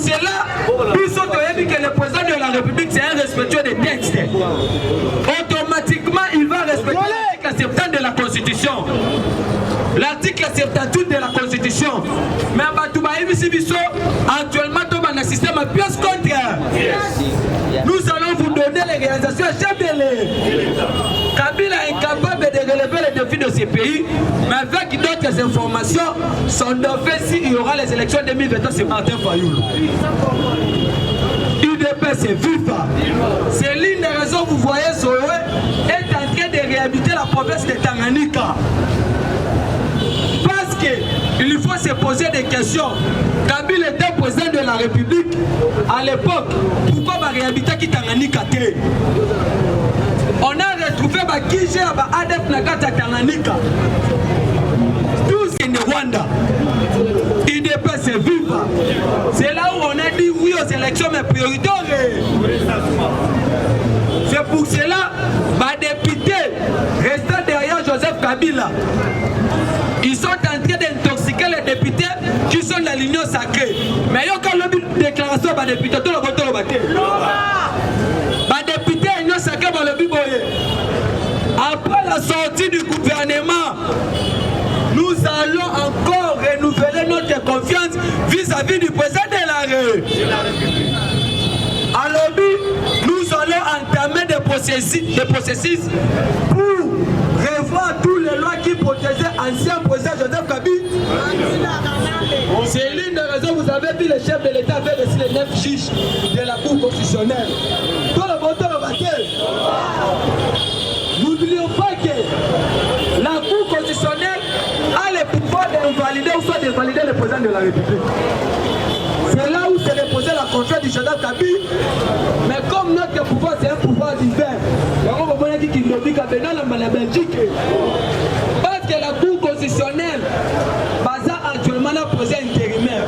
cela, que le président de la République c'est un respectueux des textes. Automatiquement, il va respecter l'article 70 de la Constitution. L'article 78 de la Constitution. Mais actuellement, on a un système à pièce contraire. Nous allons vous donner les réalisations à chaque délai. Kabila est incapable de relever les défis de ce pays, mais avec d'autres informations, son dauphin, s'il y aura les élections 2021, c'est Martin Fayoulou. UDP, c'est FIFA. C'est l'une des raisons que vous voyez Zoé est en train de réhabiliter la province de Tanganyika. Parce qu'il faut se poser des questions. Kabila était président de la République à l'époque. Pourquoi va réhabiliter qui Tanganyika? On a retrouvé qui gère ADF Nagata Tanganyika. Tous in Rwanda. IDP c'est vivre. C'est là où on a dit oui aux élections mais prioritaires. C'est pour cela les députés restant derrière Joseph Kabila. Ils sont en train d'intoxiquer les députés qui sont dans l'union sacrée. Mais il y a quand même une déclaration des députés. Tout le monde les députés l'union sacrée dans le Biboye. Après la sortie du gouvernement, nous allons encore renouveler notre confiance vis-à-vis du président de la République. À l'objet, nous allons entamer des processus pour revoir tous les lois qui protégeaient l'ancien président Joseph Kabila. C'est l'une des raisons, vous avez vu le chef de l'État faire aussi les 9 juges de la Cour constitutionnelle. Tout le monde le battait. N'oublions pas que la Cour constitutionnelle a le pouvoir d'invalider ou soit d'invalider le président de la République. C'est là où s'est reposé la contrainte du Joseph Kabila. Mais comme notre pouvoir c'est un pouvoir divin, on va dire qu'il nous dit qu'à la Belgique, parce que la Cour constitutionnelle, Baza actuellement a posé intérimaire.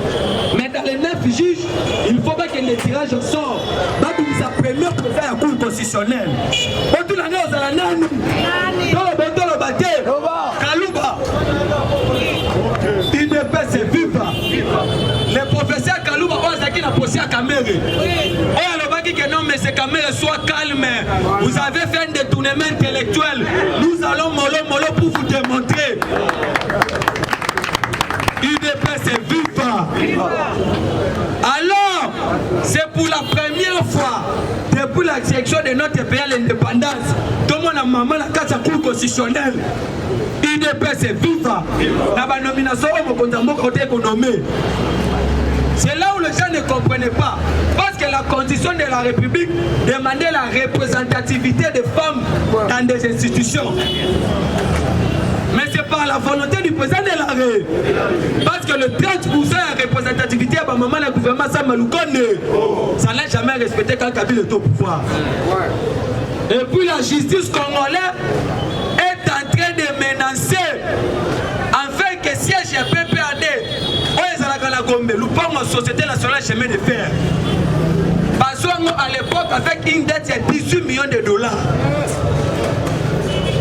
Mais dans les 9 juges, il faut pas que les tirages sortent. C'est sa première président de la Cour constitutionnelle. Tout l'année aux Alanani, dans le bâté, Kalouba. IDP c'est viva. Le professeur Kalouba, qui n'a posé à Kamere. Non, mais c'est Kamere, soit calme. Vous avez fait un détournement intellectuel. Nous allons mollo pour vous démontrer. UDP c'est viva. Alors, c'est pour la première fois depuis la sélection de notre pays à l'indépendance. Tout le monde a maman la carte à Cour constitutionnelle. UDP c'est viva. Dans la nomination, on va côté économique. C'est là où les gens ne comprenaient pas. Parce que la constitution de la République demandait la représentativité des femmes dans des institutions. Mais c'est par la volonté du président de la République. Parce que le 30% de représentativité, le gouvernement ça n'a jamais respecté quand Kabila est au pouvoir. Et puis la justice congolaise est en train de menacer afin que siège PPAD, la Société nationale chemin de fer. Parce à l'époque, avec une dette de 18 millions de dollars.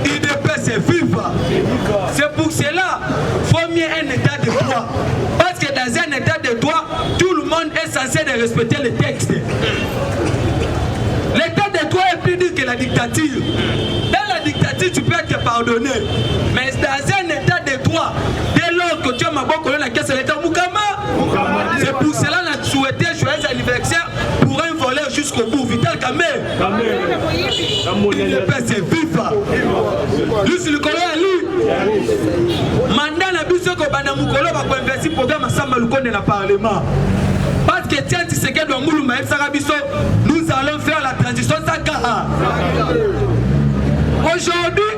IDP c'est vivre. C'est pour cela qu'il faut mieux un état de droit. Parce que dans un état de droit, tout le monde est censé de respecter les textes. L'état de droit est plus dur que la dictature. Dans la dictature, tu peux être pardonné. Mais dans un état de droit, dès lors que tu as ma bonne colonne, la caisse de l'État, c'est pour cela qu'on a souhaité joyeux anniversaire pour un voleur jusqu'au bout. Vital Kamé. Il c'est viva. Lui, c'est le colonel Ali. Mandat n'a plus ce que Banamukolo va investir le programme à Samalouko dans le Parlement. Parce que tiens, tu sais que dans Moulouma et Sarabiso, nous allons faire la transition Sakaha. Aujourd'hui,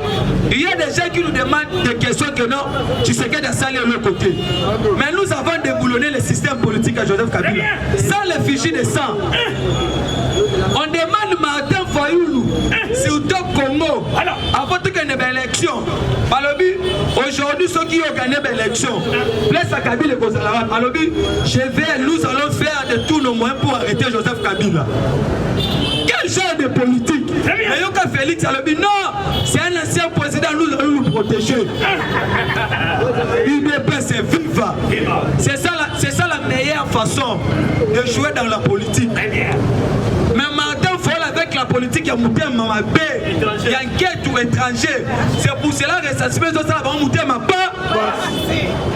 il y a des gens qui nous demandent des questions que non, tu sais qu'il y a des salles de l'autre côté. Mais nous avons déboulonné le système politique à Joseph Kabila. Sans les fichiers de sang. On demande Martin Fayoulou, surtout Congo, avant qu'il y ait une élection. Aujourd'hui, ceux qui ont gagné l'élection, place à Kabila et Kozalarat. Nous allons faire de tous nos moyens pour arrêter Joseph Kabila. Quel genre de politique? Mais Yoka Félix a dit non, c'est un ancien président, nous allons nous protéger. UDP c'est viva. C'est ça la meilleure façon. façon de jouer dans la politique. Mais Martin Fayol avec la politique, il y a Mouté Mamabé, il y a une quête ou étranger. C'est pour cela que ça se fait ça va Mouté Mamabé.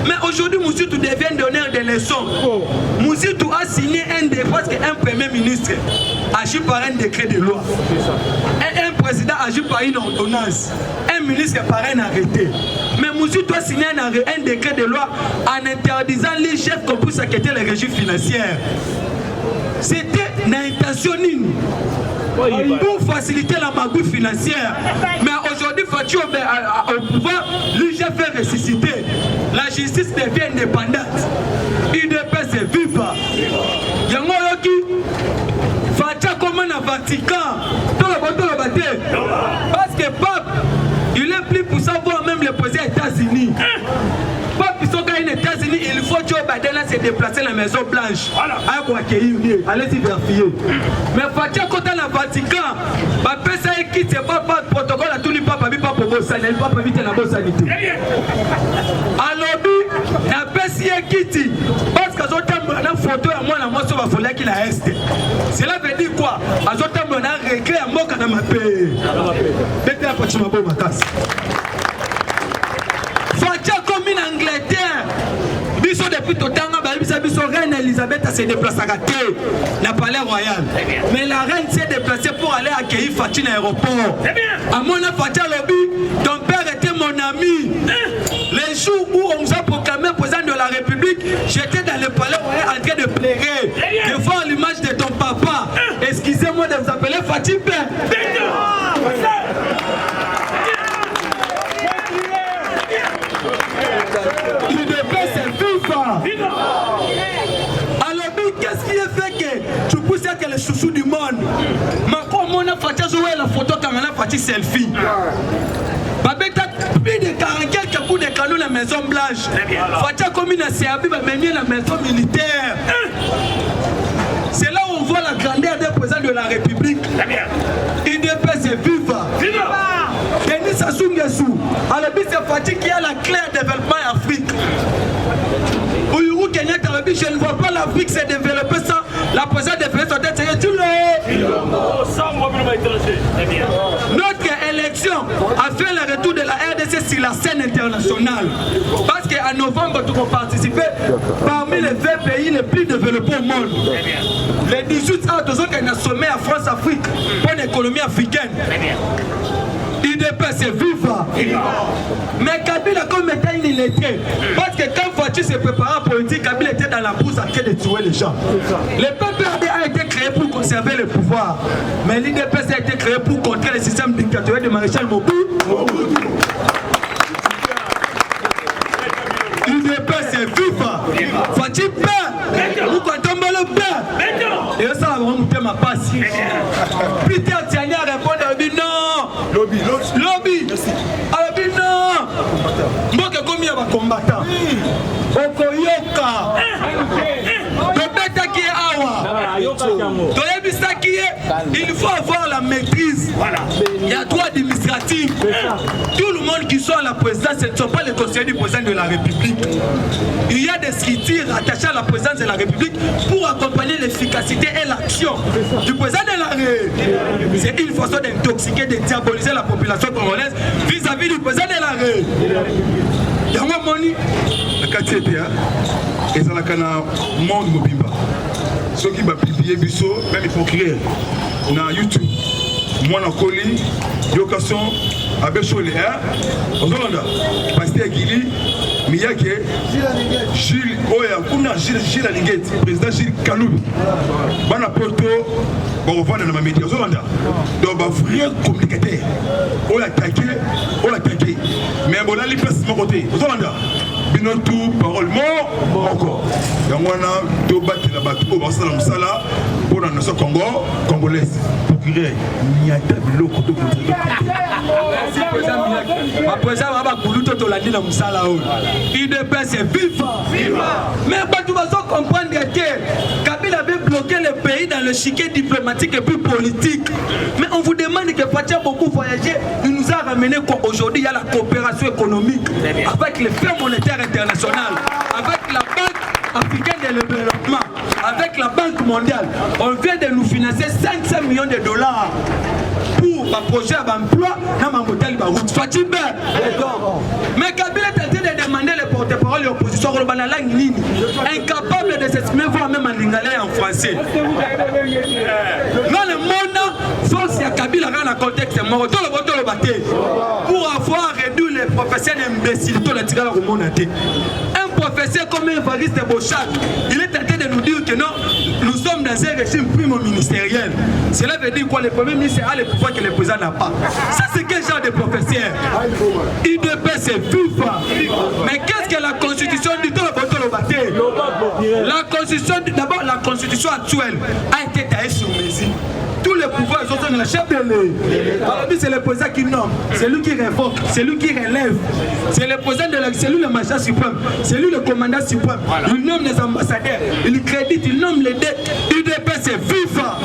Mais aujourd'hui, Moussitou devient donneur de leçons. Moussitou a signé presque un premier ministre agit par un décret de loi. Un président agit par une ordonnance. Un ministre par un arrêté. Mais Moussitou a signé un décret de loi en interdisant les chefs qu'on puisse acquitter les régimes financiers. C'était une intention pour faciliter la magouille financière. Mais aujourd'hui, Fachi au pouvoir, l'UG fait ressusciter. La justice devient indépendante. UDPS est vive. Yango Yoki, Fachi comme un Vatican. Parce que Pape, il est plus pour savoir même le président des États-Unis. Pape, ils sont aux États-Unis, il faut que Joe Biden se déplacer à la Maison Blanche. Allez-y vérifier. Mais Fatia, quand on a le Vatican, ça quitte, c'est pas le protocole à tout le papa, pas pour vos sanité, pas pour éviter la bonne sanité. Alors, la PSI quitte, parce qu'à ce temps, on a une photo à moi, la moitié va falloir qu'il a est. Cela veut dire quoi? À ce temps, on a réglé à moi quand on a payé. Dès que tu m'as ma casse. Fatia comme en Angleterre. Biso depuis tout temps, biso reine Elisabeth se déplace à la palais royal. Mais la reine s'est déplacée pour aller accueillir Fatia à l'aéroport. À mon Fatia Lobby, ton père était mon ami. Les jours où on nous a proclamé président de la République, j'étais dans le palais royal en train de pleurer. De voir l'image de ton papa. Excusez-moi de vous appeler Fatia. Alors, qu'est-ce qui est fait que tu pousses que les chouchous du monde, comme on a fait jouer la photo quand on a fait selfie. Babeta plus de 40 quelques coups de canon la Maison Blanche. Fatia comme il a servi à mener la maison militaire. C'est là où on voit la grandeur des présidents de la République. UDPS est vive. Denis Sassou Nguesso. Alors, c'est Fatia qui a la clé de développement en Afrique. Uhuru Kenyatta, je ne vois pas l'Afrique se développer sans la présence des pays sur tête. Notre élection a fait le retour de la RDC sur la scène internationale. Parce qu'en novembre, nous avons participé parmi les 20 pays les plus développés au monde. Les 18 ans, nous avons un sommet à France-Afrique pour l'économie africaine. UDPS est viva. Mais Kabila comme était illettré. Parce que quand Fachi se préparait en politique, Kabila était dans la bourse en train de tuer les gens. Le PPRD a été créé pour conserver le pouvoir. Mais l'UDPS a été créé pour contrer le système dictatorial de Maréchal Mobutu. UDPS est viva. Fachi peur. Nous comptons le peur. Et ça va remonter ma passe. Peter Tiani a répondu à lui non. Lobby. Alors non. Moi que combien va combattant. Okoyoka. Tobeta qui est awa. Toyebisa qui est. Il faut avoir la maîtrise. Il y a droit administratif. Tout le monde qui sont à la présidence, ce ne sont pas les conseillers du président de la République. Il y a des structures attachées à la présidence de la République pour accompagner l'efficacité et l'action du président de la République. C'est une façon d'intoxiquer, de diaboliser la population congolaise vis-à-vis du président de la République. Yango moni la quartier et ça la kana monde mobimba. Ceux qui va publier biso même il faut créer na YouTube. Moi na koli location avec Cholé hein. Ozolanda Pasteur Gili Miyake Gilles Oya kuna Gilles Alingeti président Gilles Kaloubi. Bana Porto bon vendre dans ma média Ozolanda. Donc ba vrai communicateur. On l'attaquer. Mais bon là il passe mon côté. Ozolanda. Binotou parole mort encore. Yangwana do battre la bateau au Barça Msala pour la nation Congo congolaise. Pour créer niata biloko to ma président va kuluto to la dina Msala o. UDPS est viva. Mais tu vas comprendre que Kabila avait bloqué le pays dans le chiquet diplomatique et puis politique. Mais on vous demande que Fatia beaucoup voyager, il nous a ramené quoi aujourd'hui, il y a la coopération économique avec les Fonds monétaires internationaux, avec la Banque africaine de développement. la Banque mondiale, on vient de nous financer 500 millions de dollars pour un projet d'emploi dans ma modèle de route. Soit-il bien? Mais Kabila est en train de demander les porte-parole de l'opposition dans la langue ligne, incapable de s'exprimer, voire même en lingala et en français. Dans le monde, force à Kabila dans le contexte mort, pour avoir réduit les professeurs imbéciles, tout le tigala au monde. Un professeur comme Évariste Bochak, il est en train de nous dire que non, nous sommes dans un régime primo-ministériel. Cela veut dire quoi? Le premier ministre a le pouvoir que le président n'a pas. Ça, c'est quel genre de professeur? IDP, c'est FIFA. Mais qu'est-ce que la constitution dit? La constitution, d'abord, la constitution actuelle a été taillée sur mesure. Tous les pouvoirs sont dans la chef de l'État. C'est le président qui nomme, c'est lui qui révoque, c'est lui qui relève. C'est le président de la, c'est lui le magistrat suprême, c'est lui le commandant suprême. Voilà. Il nomme les ambassadeurs, il crédite, il nomme les dettes. UDP, c'est FIFA.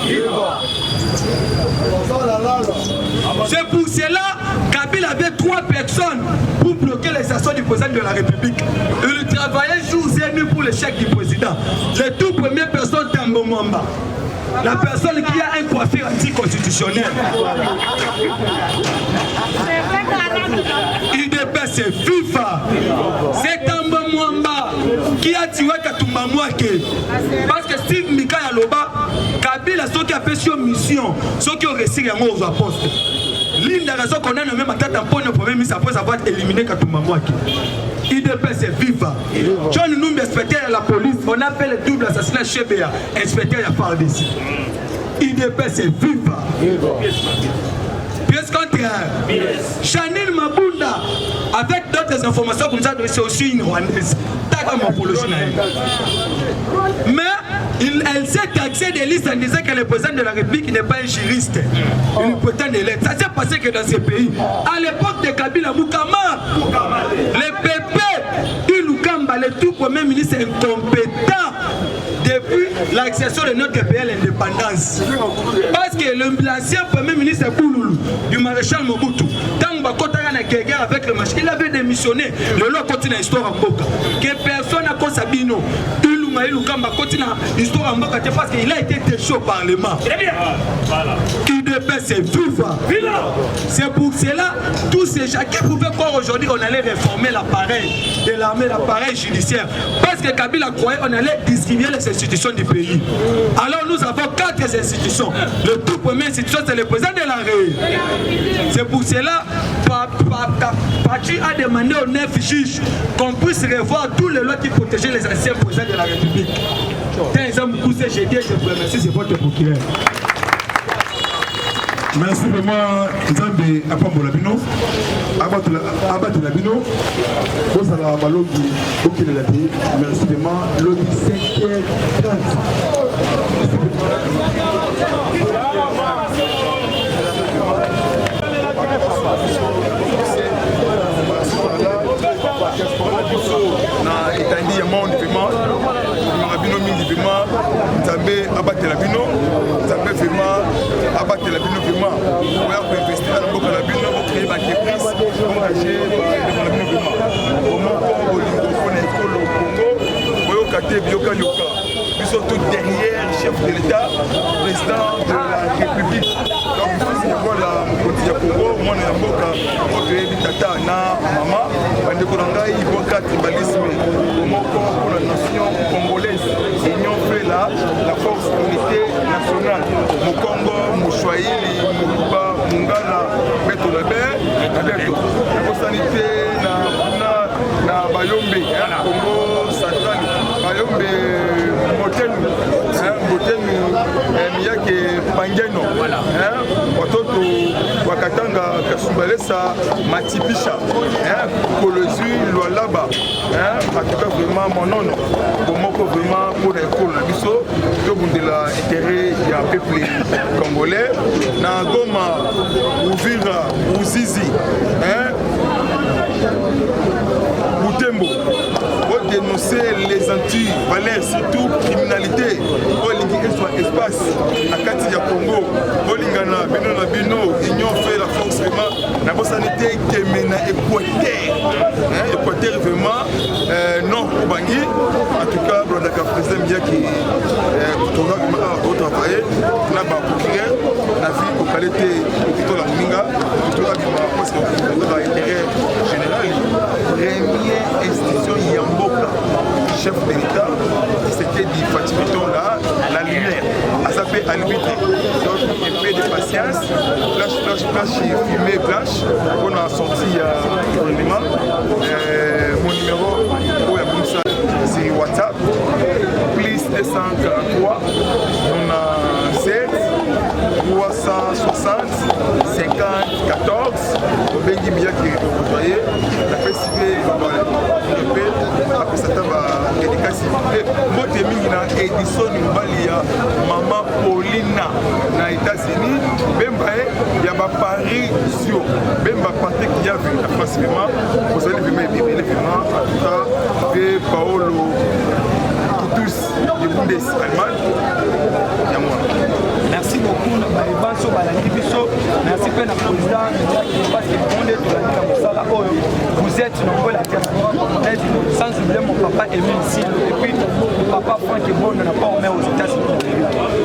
C'est pour cela Kabila avait 3 personnes pour bloquer les actions du président de la République. Il travaillait jour et nuit pour l'échec du président. Les toutes premières personnes, Tambo Mwamba. La personne qui a un coiffure anticonstitutionnel. IDP, c'est FIFA. C'est Tambo Mwamba qui a tiré Katumba Mwake. Parce que Steve Mika Yaloba, Kabila, ceux qui a fait sur mission, ceux qui ont réussi à aux postes. L'une des raisons qu'on a nommé Matata Mpono premier ministre après avoir éliminé Katumba Mwake. IDP, c'est FIFA. John Numbi, inspecteur de la police, on a fait le double assassinat chez Béa, inspecteur de la FARDC. IDP, c'est FIFA. Pièce contraire. Chanel Mabunda, avec d'autres informations comme ça, c'est aussi une Rwandaise. Mais elle s'est taxée des listes en disant que le président de la République n'est pas un juriste. Il prétend de l'être. Ça s'est passé que dans ces pays. À l'époque de Kabila Moukama, le PP, Ilukamba, le tout premier ministre incompétent depuis l'accession de notre pays à l'indépendance. Parce que l'ancien premier ministre Bouloulou, du maréchal Mobutu, avec le marché, il avait démissionné. Le lot continue l'histoire en Boka. Que personne n'a connu Sabino. Il continue l'histoire en Boka parce qu'il a été déchu au Parlement. UDP, c'est FIFA. C'est pour cela, tous ces gens qui pouvaient croire aujourd'hui qu'on allait réformer l'appareil de l'armée, l'appareil judiciaire. Parce que Kabila croyait qu'on allait distribuer les institutions du pays. Alors nous avons 4 institutions. Le tout premier institution, c'est le président de la République. C'est pour cela Pachi a demandé aux 9 juges qu'on puisse revoir tous les lois qui protégeaient les anciens présidents de la République. Tant beaucoup j'ai dit, je vous remercie, c'est votre procureur. Merci vraiment, Nzambe Apambo Labino, Abat Labino, Bosala Balogi, Okele Lati, merci vraiment, Lodi 5h30. Na itandi ya monde vraiment Rabino mingi vraiment Nzambe Abat Labino, Nzambe vraiment Abat Labino vraiment pour investir dans beaucoup Labino pour créer des entreprises engager dans Labino vraiment comment pour l'ingofone école au Congo boyo kate bioka yoka ils sont tout derrière chef de l'État président de la République donc voilà mokoti ya Congo mwana ya mboka otoyebi tata na mama bandeko na ngai boka tribalisme moko pour la nation congolaise union fait la force unité nationale Mokongo Mouchwaili Mouba Mungala Beto Laber Aberto la sanité na Bayombe Congo central Bayombe Motenu Miyake Pangeno watoto wakatanga Kasumbalesa Matibisha Kolozui Lualaba en tout cas vraiment mon nom Bomoko vraiment pour l'école biso tobundela intérêt ya peuple congolais na Goma Uvira Uzizi Butembo pour dénoncer les anti-valeurs, surtout criminalité, pour soit espace à Kati ya Congo, pour l'ingana, Bino, Union fait la force vraiment, la bonne sanité qui est maintenant Équateur, Équateur vraiment, non, Tanguy. En tout cas, le président Mia qui a travaillé, on a procuré la vie au qualité de la Moninga, parce que l'intérêt général, première institution Yamboka, chef de l'État, c'était du Fatimeton là, la lumière. À ça fait arbitrer. Donc, un peu de patience, flash, fumée, flash. On a sorti énormément. Mon numéro, c'est WhatsApp, plus 243, on a 7, 360, 50, 14, on a dit bien que vous voyez, la festival, on répète, après ça, il y a des cas ciblés. Moi, j'ai mis une édition de Maman Paulina dans les États-Unis, même il y a Paris, même partie qui a vu la France, vous allez vraiment, en tout cas, de Paolo tous les Bundes Allemagne. Merci beaucoup, Banso Balangibiso. Merci pour le président. Vous êtes nombreux la diaspora congolaise, sans oublier mon papa Émile Silo. Et puis, mon papa Franck Ebon n'a pas remis aux États-Unis.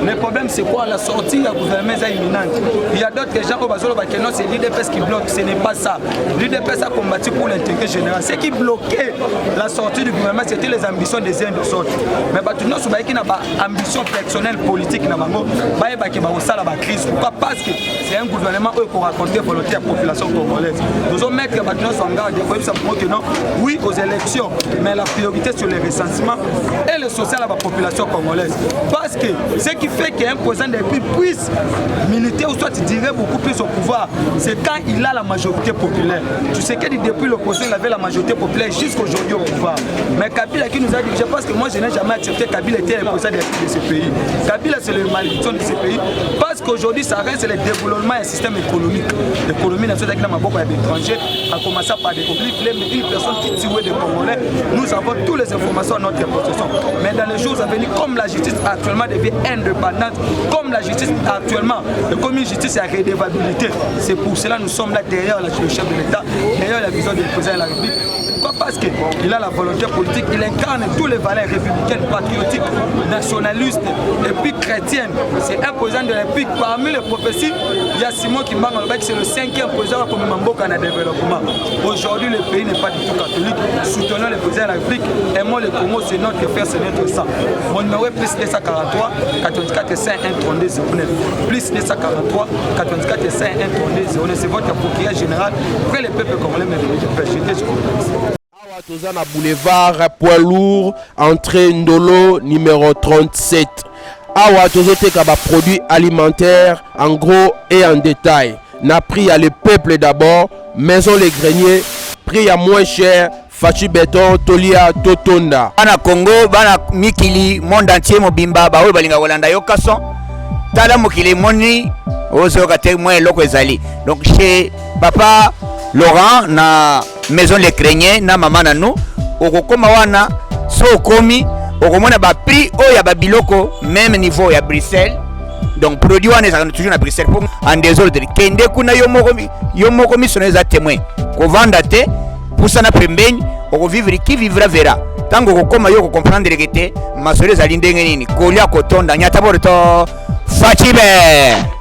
Le problème, c'est quoi? La sortie du gouvernement est imminente. Il y a d'autres gens qui non, c'est l'IDPS qui bloque. Ce n'est pas ça. L'IDPS a combattu pour l'intérêt général. Ce qui bloquait la sortie du gouvernement, c'était les ambitions des uns et des autres. Mais nous avons une ambition personnelle politique. Pourquoi? Parce que c'est un gouvernement pour raconter volonté à la population congolaise. Nous allons mettre en garde oui aux élections, mais la priorité sur les recensements et le social à la population congolaise. Parce que ce qui fait qu'un président des pays puisse militer ou soit tirer beaucoup plus au pouvoir, c'est quand il a la majorité populaire. Tu sais que depuis l'opposition, il avait la majorité populaire jusqu'aujourd'hui au pouvoir. Mais Kabila qui nous a dit, je pense que moi je n'ai jamais accepté Kabila était le président de ce pays. Kabila c'est le malédiction de ce pays parce qu'aujourd'hui ça reste le développement et le système économique. L'économie nationale qui n'a pas beaucoup d'étrangers, a commencé par des conflits, mais une personne qui tue des Congolais, nous avons toutes les informations à notre possession. Mais dans les jours à venir, comme la justice actuellement devient indépendante, comme la justice actuellement, comme une justice à redevabilité, c'est pour cela que nous sommes là derrière le chef de l'État, derrière la vision du président de la République. Pourquoi? Parce qu'il a la volonté politique, il incarne tous les valeurs républicaines, patriotiques, nationalistes et puis chrétiennes. C'est un président de la République. Parmi les prophéties, il y a Simon Kimbangu, c'est le 5e président comme Mamboka dans le développement. Aujourd'hui, le pays n'est pas du tout catholique. Soutenons le président de la République. Aimons le Congo, c'est notre frère, c'est notre sang. Mon numéro est plus 243 84 51 32 09. Plus 243 84 51 32 09. C'est votre procureur général. Après le peuple congolais, mais je Toza na boulevard poids lourd entrée Ndolo numéro 37. Awa tozoteka ba produits alimentaires en gros et en détail. Na prix à le peuple d'abord, maison les greniers, prix à moins cher, Fachi Béton, Tolia, Totonda. Bana Congo, bana Mikili, monde entier mobimba, ba oyo balinga kolanda yo kason. Tala mokili moni, ozo kate moins loko ezali. Donc chez papa Laurent na maison les greniers na mama na nous, okokoma wana so komi, okomona ba prix oya ba biloko même niveau ya Bruxelles. Donc produit wana ezaka toujours na Bruxelles pour en désordre. Kende kuna yo moko misoneza témoin. Ko vanda te pour ça na pembeni, oko vivre qui vivra verra. Tango kokoma yo ko comprendre que te masole za lindenge nini. Kolia kotonda nyata borto Fachibe.